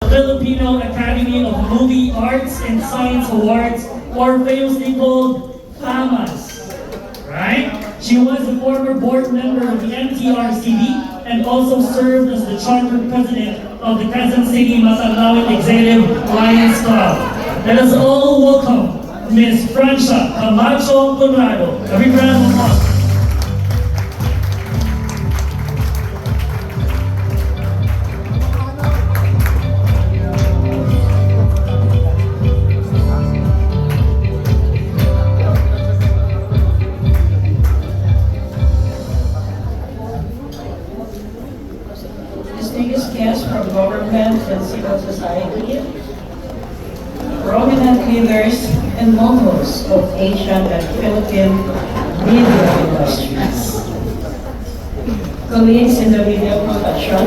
Filipino Academy of Movie Arts and Science Awards, or famously called FAMAS. Right? She was a former board member of the MTRCB and also served as the charter president of the Quezon City Matanglawin Executive Lions Club. Let us all welcome Miss Francia Camacho Conrado. A big round of applause. Distinguished guests from government and civil society, prominent leaders and moguls of Asian and Philippine media industries, colleagues in the media profession,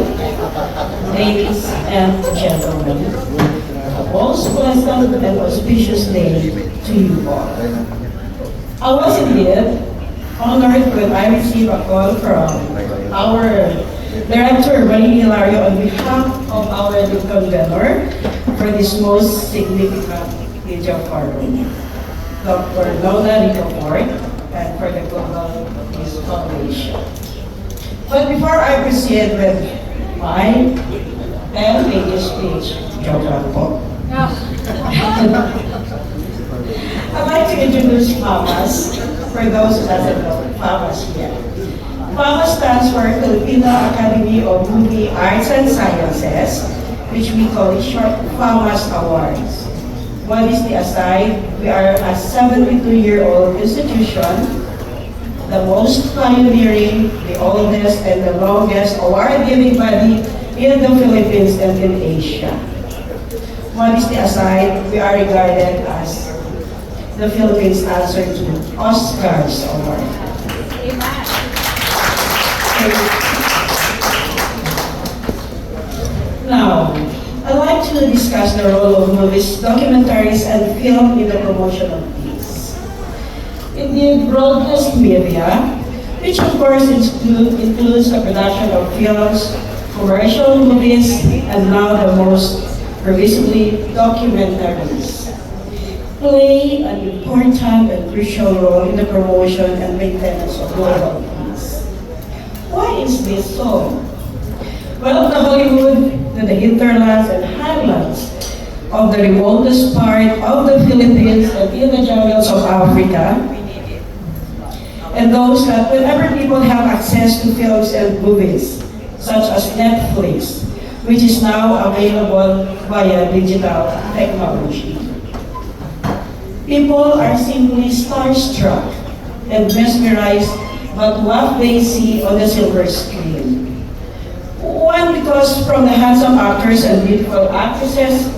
ladies and gentlemen, a most pleasant and auspicious day to you all. I was indeed honored when I received a call from our Director Hilario on behalf of our Lincoln Vendor for this most significant media forum, Dr. Lola Ricafort, and for the Global Peace Foundation. But before I proceed with my 10-page speech, joke lang po. I'd like to introduce FAMAS for those who doesn't know FAMAS yet. FAMAS stands for Filipino Academy of Movie Arts and Sciences, which we call in short FAMAS Awards. Modesty aside, we are a 72-year-old institution, the most pioneering, the oldest, and the longest award-giving body in the Philippines and in Asia. Modesty aside, we are regarded as the Philippines' answer to Oscars Award. Now, I'd like to discuss the role of movies, documentaries, and film in the promotion of peace. In the broadcast media, which of course includes the production of films, commercial movies, and now the most pervasively documentaries, play an important and crucial role in the promotion and maintenance of global peace. Why is this so? Well, the Hollywood, the hinterlands and highlands of the remotest part of the Philippines and in the jungles of Africa, and those that whenever people have access to films and movies, such as Netflix, which is now available via digital technology. People are simply starstruck and mesmerized by what they see on the silver screen. One, because from the handsome actors and beautiful actresses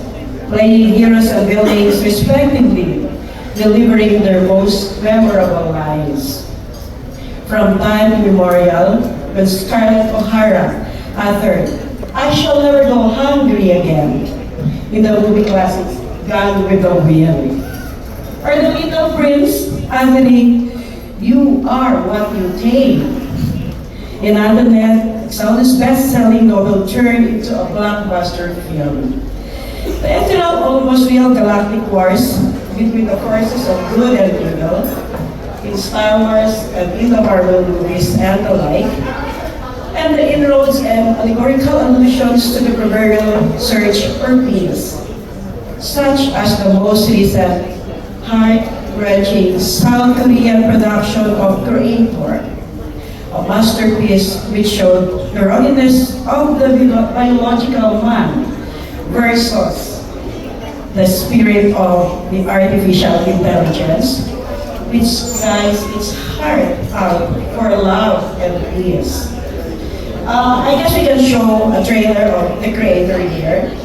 playing heroes and villains respectively, delivering their most memorable lines. From time immemorial, when Scarlett O'Hara uttered, "I shall never go hungry again," in the movie classics Gone with the Wind. Or the Little Prince, Anthony, "You are what you take," in Antoinette, Excel's best-selling novel turned into a blockbuster film. The eternal, almost real galactic wars between the forces of good and evil in Star Wars and in the Marvel movies and the like, and the inroads and allegorical allusions to the proverbial search for peace, such as the most recent heart-wrenching South Korean production of Creator, a masterpiece which showed the ruggedness of the biological man versus the spirit of the artificial intelligence, which guides its heart out for love and peace. I guess we can show a trailer of the Creator here.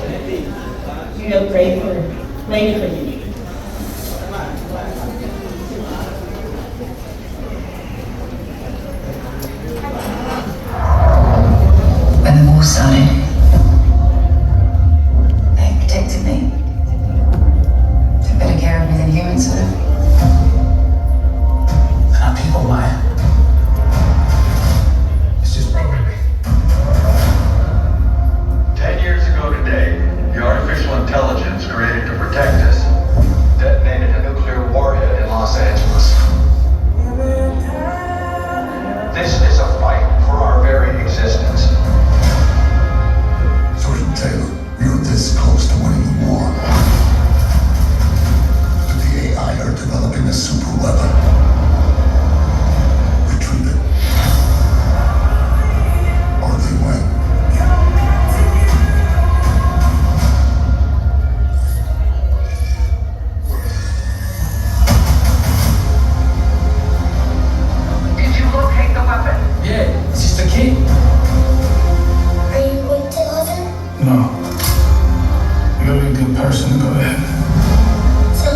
We will play it for you. When the war started, they protected me. Took better care of me than humans would have. And our people lie. It's just programming. 10 years ago today, the intelligence created to protect us detonated a nuclear warhead in Los Angeles. This is a fight for our very existence. Sergeant Taylor, we are this close to winning the war. But the AI are developing a super weapon. Retrieve it. Or they win. Did you locate the weapon? Yeah, it's just a kid. Are you going to heaven? No. You gotta be a good person to go to heaven. So,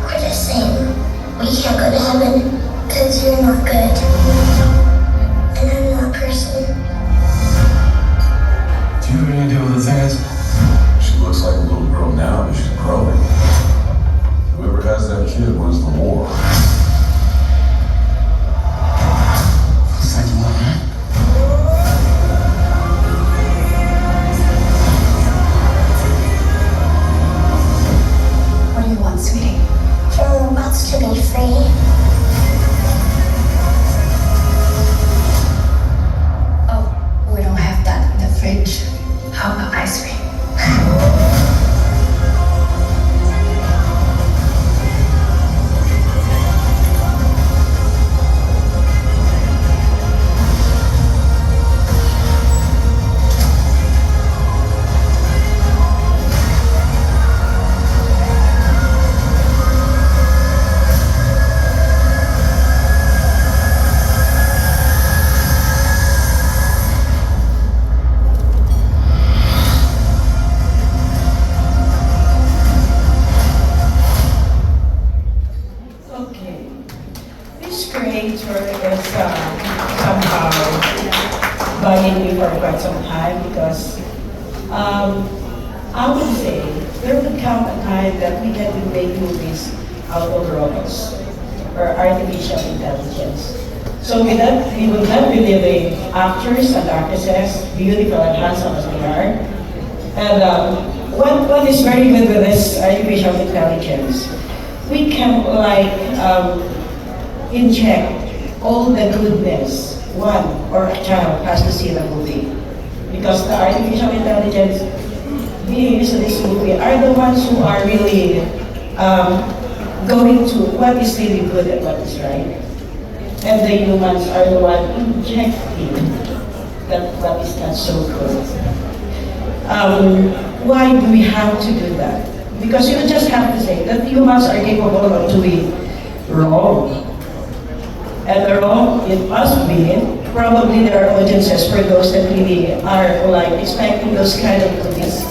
we're the same. We can't go to heaven because you're not good. And I'm not a person. Do you have any idea what the thing is? She looks like a little girl now, but she's growing. Whoever has that kid wins the war. Looks like you want that. What do you want, sweetie? For robots to be free. Oh, we don't have that in the fridge. How about ice cream? Okay. This creator is somehow bugging me for quite some time because I would say there would come a time that we get to make movies out of robots or artificial intelligence. So with that, we will not be leaving actors and actresses, beautiful and handsome as they are. And what is very good with this artificial intelligence, we can inject all the goodness one or a child has to see in a movie. Because the artificial intelligence being used in this movie are the ones who are really going to what is really good and what is right. And the humans are the one injecting that what is not so good. Why do we have to do that? Because you just have to say that humans are capable of doing wrong. And the wrong, it must be, probably there are audiences for those that really are expecting those kind of movies.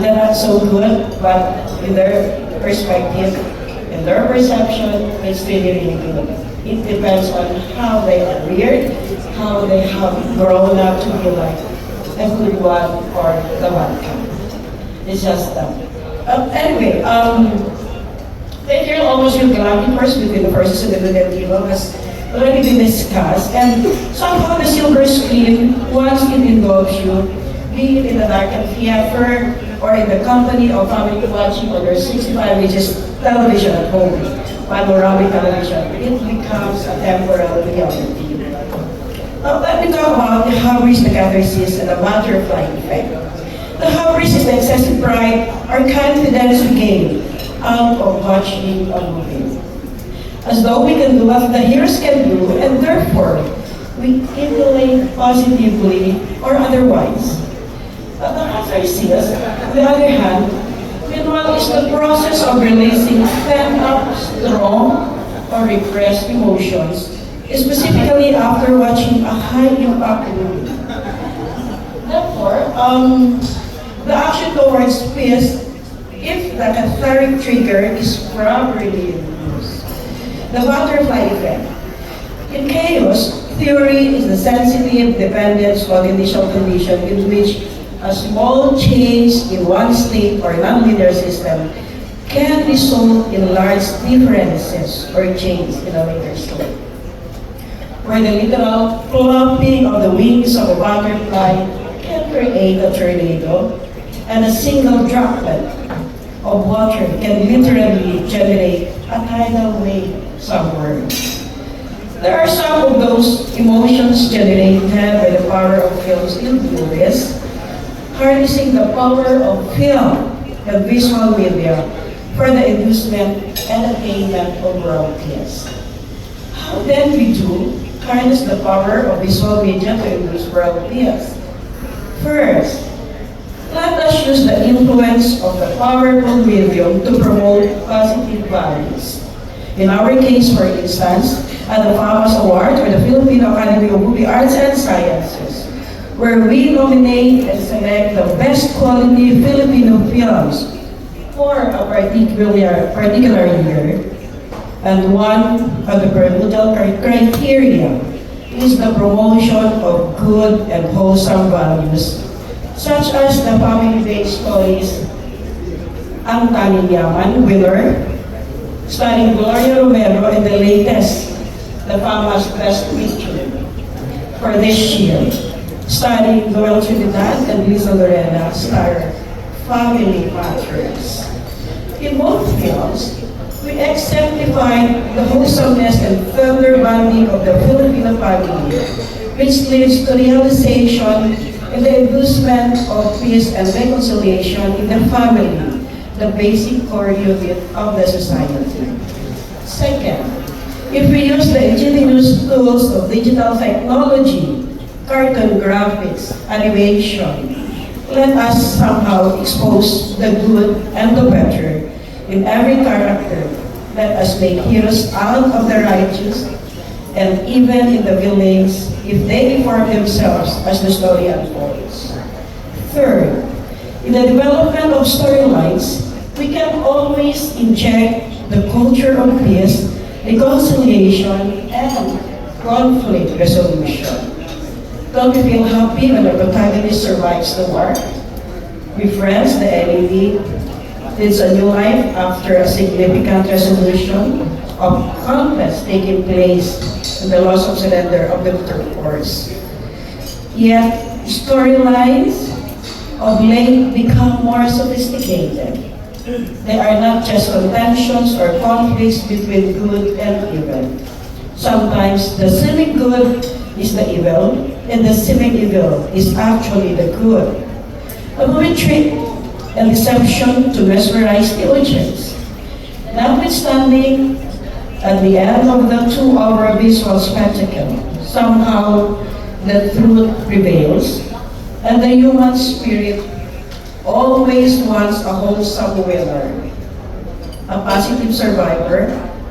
They're not so good, but in their perspective, in their perception, it's really, really good. It depends on how they are reared, how they have grown up to be like a good one or the bad kind. It's just that. Anyway, the girl almost will gladly first between the first and the good evil has already been discussed, and somehow the silver screen, once it involves you, be it in the darkened theater or in the company of family watching on their 65 inches television at home, panoramic television, it becomes a temporal reality. Let me talk about the hubris, the catharsis, and the butterfly effect. The hubris is the excessive pride or confidence we gain out of watching a movie. As though we can do what the heroes can do, and therefore, we emulate positively or otherwise. But the catharsis, on the other hand, meanwhile, is the process of releasing pent-up, strong, or repressed emotions, specifically after watching a high-impact movie. Therefore, the action towards peace, if the cathartic trigger is properly used. The butterfly effect. In chaos, theory is the sensitive dependence on initial condition in which a small change in one state or nonlinear system can result in large differences or change in a later state. Where the literal flapping of the wings of a butterfly can create a tornado, and a single droplet of water can literally generate a tidal wave somewhere. There are some of those emotions generated by the power of films in movies, harnessing the power of film and visual media for the inducement and attainment of world-peace. How then we do harness the power of visual media to induce world-peace? First, let us use the influence of the powerful medium to promote positive values. In our case, for instance, at the FAMAS Award, or the Filipino Academy of Movie Arts and Sciences, where we nominate and select the best quality Filipino films for a particular year. And one of the pivotal criteria is the promotion of good and wholesome values, such as the family-based stories, Ang Tanging Yaman, winner, starring Gloria Romero, and the latest, the FAMAS Best Picture for this year, starring Noel Trinidad and Lisa Lorena, star Family Matters. In both films, we exemplify the wholesomeness and tender bonding of the Filipino family, which leads to realization and the inducement of peace and reconciliation in the family, the basic core unit of the society. Second, if we use the ingenious tools of digital technology, cartoon graphics, animation, let us somehow expose the good and the better in every character. Let us make heroes out of the righteous, and even in the villains, if they inform themselves as the story unfolds. Third, in the development of storylines, we can always inject the culture of peace, reconciliation, and conflict resolution. Don't we feel happy when the protagonist survives the war, befriends the enemy, leads a new life after a significant resolution of conflicts taking place and the loss of surrender of the bitter force? Yet, storylines of late become more sophisticated. They are not just contentions or conflicts between good and evil. Sometimes the seeming good is the evil, and the seeming evil is actually the good. A movie trick and deception to mesmerize the audience. Notwithstanding, at the end of the 2-hour visual spectacle, somehow the truth prevails, and the human spirit always wants a wholesome winner, a positive survivor,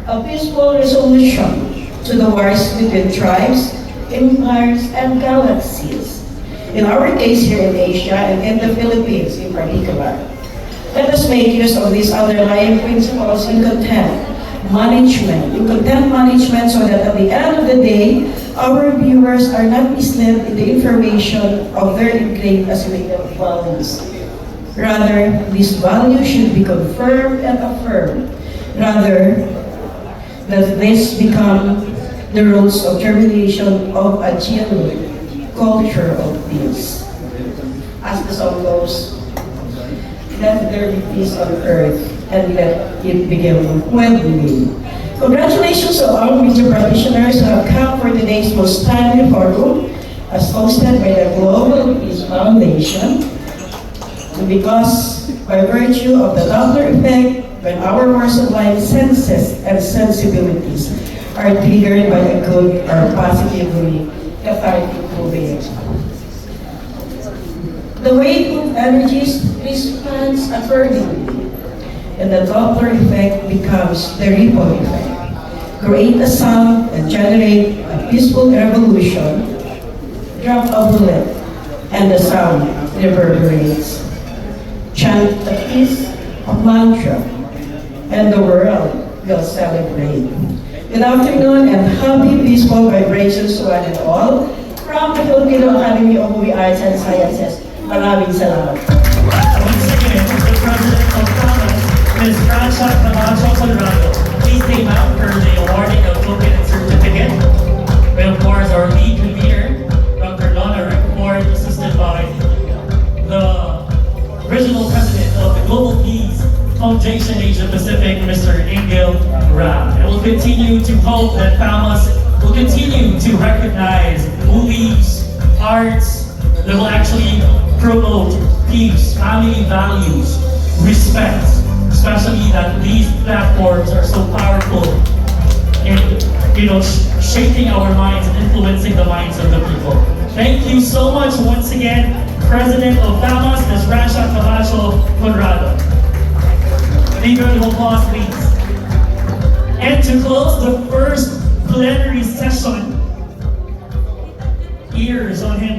a peaceful resolution to the wars between tribes, empires, and galaxies. In our case here in Asia and in the Philippines in particular, let us make use of these underlying principles in content management so that at the end of the day, our viewers are not misled in the information of their engraved assimilated values. Rather, these values should be confirmed and affirmed, rather that this become the rules of termination of a genuine culture of peace. As the song goes, let there be peace on earth and let it begin with me. Congratulations to all media practitioners who have come for today's most timely forum, as hosted by the Global Peace Foundation. And because by virtue of the Doppler effect, when our more sublime senses and sensibilities are triggered by a good or positively cathartic movie, the wave of energies responds accordingly, and the Doppler effect becomes the ripple effect. Create a sound and generate a peaceful revolution. Drop a bullet, and the sound reverberates. Chant a peace mantra, and the world will celebrate. Good afternoon and happy peaceful vibrations to one and all from the Filipino Academy of Movie Arts and Sciences. Maraming salamat. Once again, the President of FAMAS, Ms. Francia Camacho, Conrado. Please name out for the awarding of token and certificate. And of course, our lead convener, Dr. Donna Rickford, assisted by the original Global Peace Foundation Asia Pacific, Mr. Engr. And we'll continue to hope that FAMAS will continue to recognize movies, arts that will actually promote peace, family values, respect, especially that these platforms are so powerful in shaping our minds and influencing the minds of the people. Thank you so much once again, President of FAMAS, Ms. Camacho, Conrado. Big round of applause, please. And to close the first plenary session, ears on him.